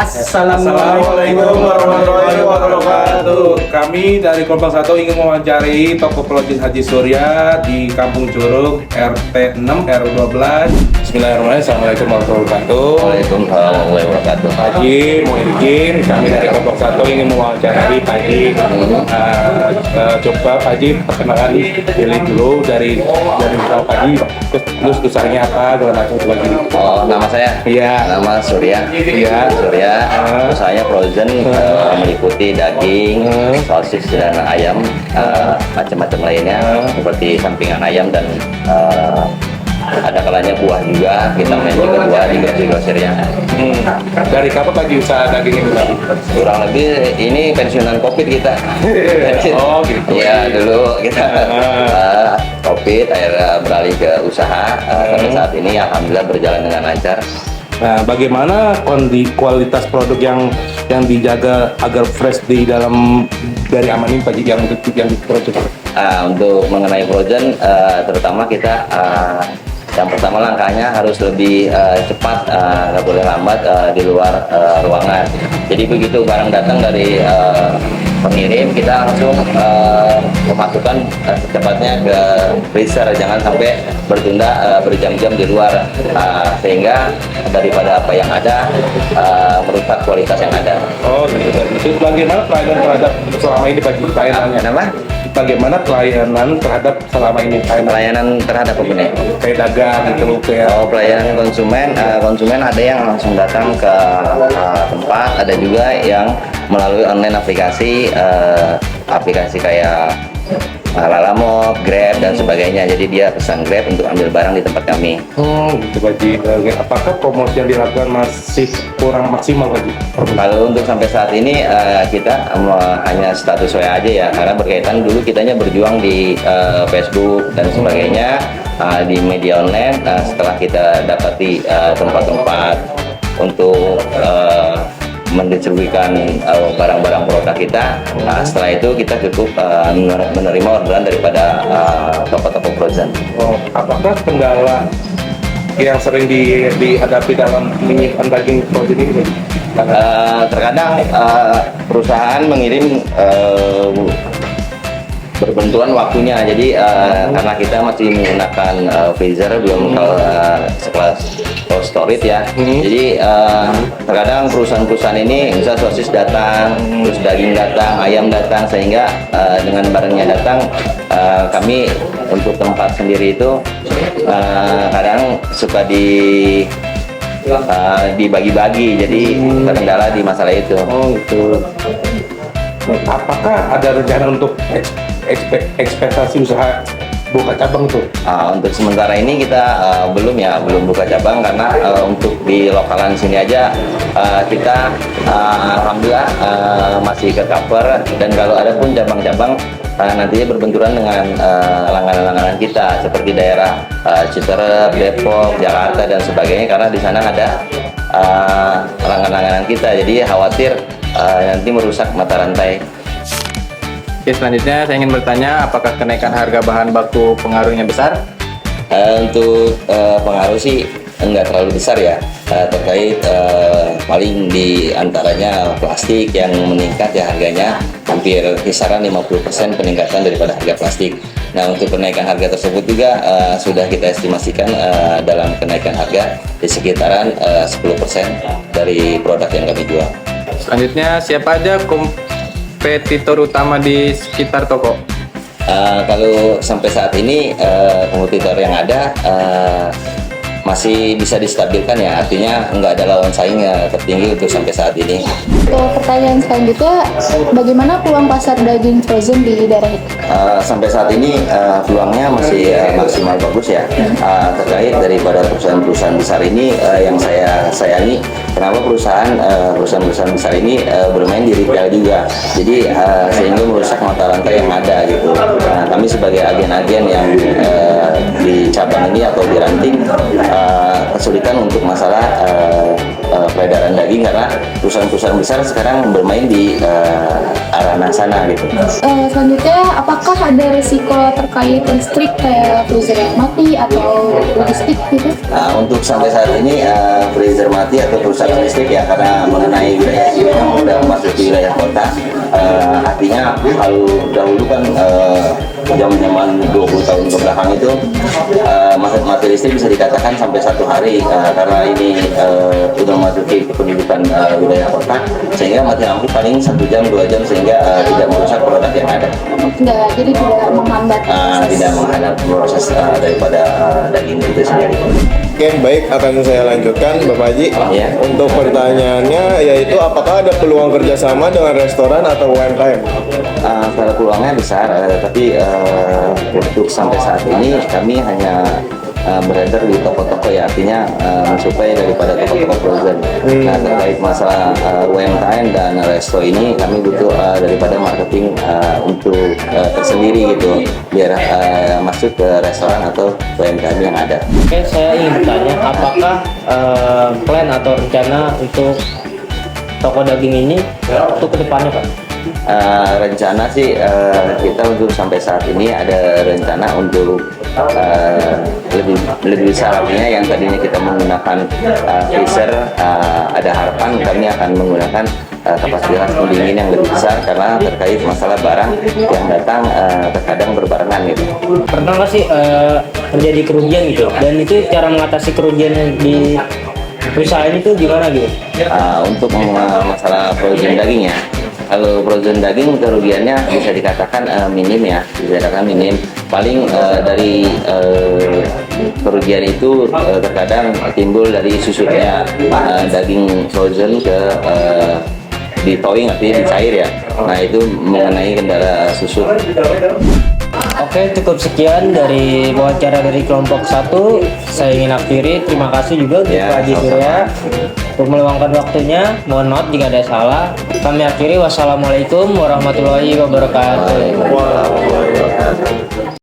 Assalamualaikum warahmatullahi wabarakatuh. Kami dari Kompas 1 ingin mewawancari toko Pelocin Haji Surya di Kampung Curug RT 6 RW 12. Bismillahirrahmanirrahim. Assalamualaikum warahmatullahi wabarakatuh. Waalaikumsalam warahmatullahi wabarakatuh. Pak Haji, mohon izin kami dari Kompas 1 ingin mewawancari Pak Haji. Coba Pak Haji perkenalkan pilih dulu dari Pak Haji. Terus usahanya apa? Gimana coba gini. Oh, nama saya? Iya. Nama Surya. Iya. Surya. Usahanya frozen, meliputi daging, sosis dan ayam, macam-macam lainnya seperti sampingan ayam dan ada kalanya buah juga. Kita main juga buah di grosir-grosirnya. Dari kapan Pak Haji usaha daging ini? Kurang lebih ini pensiunan COVID kita. Oh gitu. Iya, dulu kita COVID, akhirnya beralih ke usaha. Sampai saat ini alhamdulillah berjalan dengan lancar. Nah, bagaimana kualitas produk yang dijaga agar fresh di dalam dari aman ini Pak Haji yang diproduksi? Untuk mengenai frozen, terutama kita yang pertama langkahnya harus lebih cepat, nggak boleh lambat di luar ruangan. Jadi begitu barang datang dari pengirim, kita langsung memasukkan secepatnya ke freezer, jangan sampai bertunda berjam-jam di luar, sehingga daripada apa yang ada merusak kualitas yang ada. Oh gitu. Itu bagaimana pelayanan terhadap selama ini Pak Haji? Pelayanannya? Kenapa? Bagaimana pelayanan terhadap selama ini? Pelayanan terhadap apa nih? Kayak dagang gitu kayak. Oh, pelayanan konsumen ada yang langsung datang ke tempat, ada juga yang melalui online aplikasi kayak Lalamove, Grab dan sebagainya. Jadi dia pesan Grab untuk ambil barang di tempat kami. Oh gitu Pak Haji. Apakah promosi yang dilakukan masih kurang maksimal Pak Haji? Kalau untuk sampai saat ini kita hanya status WA aja ya, karena berkaitan dulu kitanya berjuang di Facebook dan sebagainya, di media online. Setelah kita dapati tempat-tempat untuk mendistribusikan barang-barang produk kita, setelah itu kita cukup menerima orderan daripada toko-toko frozen. Oh, apakah kendala yang sering dihadapi dalam menyimpan daging frozen ini? Terkadang perusahaan mengirim berbenturan waktunya, jadi karena kita masih menggunakan freezer belum sekelas cold storage ya, jadi terkadang perusahaan-perusahaan ini misal sosis datang, terus daging datang, ayam datang, sehingga dengan barangnya datang kami untuk tempat sendiri itu kadang suka dibagi-bagi, jadi terkendala di masalah itu. Oh gitu. Apakah ada rencana untuk ekspektasi usaha buka cabang tuh? Untuk sementara ini kita belum buka cabang, karena untuk di lokalan sini aja kita alhamdulillah masih ke cover, dan kalau ada pun cabang-cabang nantinya berbenturan dengan langganan-langganan kita seperti daerah Citerep, Depok, Jakarta dan sebagainya, karena di sana ada langganan-langganan kita, jadi khawatir nanti merusak mata rantai. Oke, selanjutnya saya ingin bertanya, apakah kenaikan harga bahan baku pengaruhnya besar? Untuk pengaruh sih enggak terlalu besar ya, terkait paling di antaranya plastik yang meningkat ya, harganya hampir kisaran 50% peningkatan daripada harga plastik. Nah, untuk kenaikan harga tersebut juga sudah kita estimasikan dalam kenaikan harga di sekitaran 10% dari produk yang kami jual. Selanjutnya, siapa aja kompetitor utama di sekitar toko? Kalau sampai saat ini kompetitor yang ada masih bisa distabilkan ya, artinya nggak ada lawan saing tertinggi untuk sampai saat ini. Pertanyaan selanjutnya, bagaimana peluang pasar daging frozen di daerah itu? Sampai saat ini peluangnya masih maksimal bagus ya, terkait daripada perusahaan-perusahaan besar ini yang saya sayangi. Kenapa perusahaan-perusahaan besar ini bermain di retail juga, jadi sehingga merusak mata rantai yang ada gitu. Nah, kami sebagai agen-agen yang di cabang ini atau di ranting kesulitan untuk masalah peredaran daging karena perusahaan-perusahaan besar sekarang bermain di arah sana gitu. Selanjutnya, apakah ada risiko terkait listrik kayak freezer yang mati atau logistik gitu? Nah, untuk sampai saat ini freezer mati atau kerusakan listrik ya karena mengenai wilayah yang udah masuk di wilayah kota, artinya kalau dahulu kan zaman 20 tahun ke belakang itu mati listrik bisa dikatakan sampai 1 hari karena ini udah masuk ke kependudukan wilayah kota, sehingga mati lampu paling 1 jam 2 jam sehingga tidak merusak produk yang ada. Enggak, jadi tidak menghambat proses. Tidak menghambat proses daripada daging itu sendiri. Oke, baik, akan saya lanjutkan Bapak Haji. Ya. Untuk pertanyaannya yaitu apakah ada peluang kerjasama dengan restoran atau UMKM? Kalau peluangnya besar, tapi untuk sampai saat ini kami hanya beredar di toko-toko ya, artinya mensuplai daripada toko-toko frozen. Nah, terkait masalah UMKM dan resto ini kami butuh daripada marketing untuk tersendiri gitu, biar masuk ke restoran atau UMKM yang ada. Oke, saya ingin bertanya, apakah plan atau rencana untuk toko daging ini untuk kedepannya, Pak? Rencana sih kita untuk sampai saat ini ada rencana untuk lebih besar, artinya yang tadinya kita menggunakan freezer, ada harapan kami akan menggunakan kapasitas pendingin yang lebih besar karena terkait masalah barang yang datang terkadang berbarengan gitu. Pernah nggak sih terjadi kerugian gitu? Dan itu cara mengatasi kerugian di perusahaan itu gimana gitu? Untuk masalah frozen daging ya, kalau frozen daging kerugiannya bisa dikatakan minim ya, bisa dikatakan minim. Paling dari kerugian itu terkadang timbul dari susutnya daging frozen ke di thawing, artinya dicair ya. Nah, itu mengenai kendala susut. Oke, cukup sekian dari wawancara dari kelompok 1. Saya ingin akhiri. Terima kasih juga untuk Ya, Pak Haji Surya untuk meluangkan waktunya. Mohon maaf jika ada salah. Kami akhiri. Wassalamualaikum warahmatullahi wabarakatuh. Waalaikumsalam warahmatullahi wabarakatuh.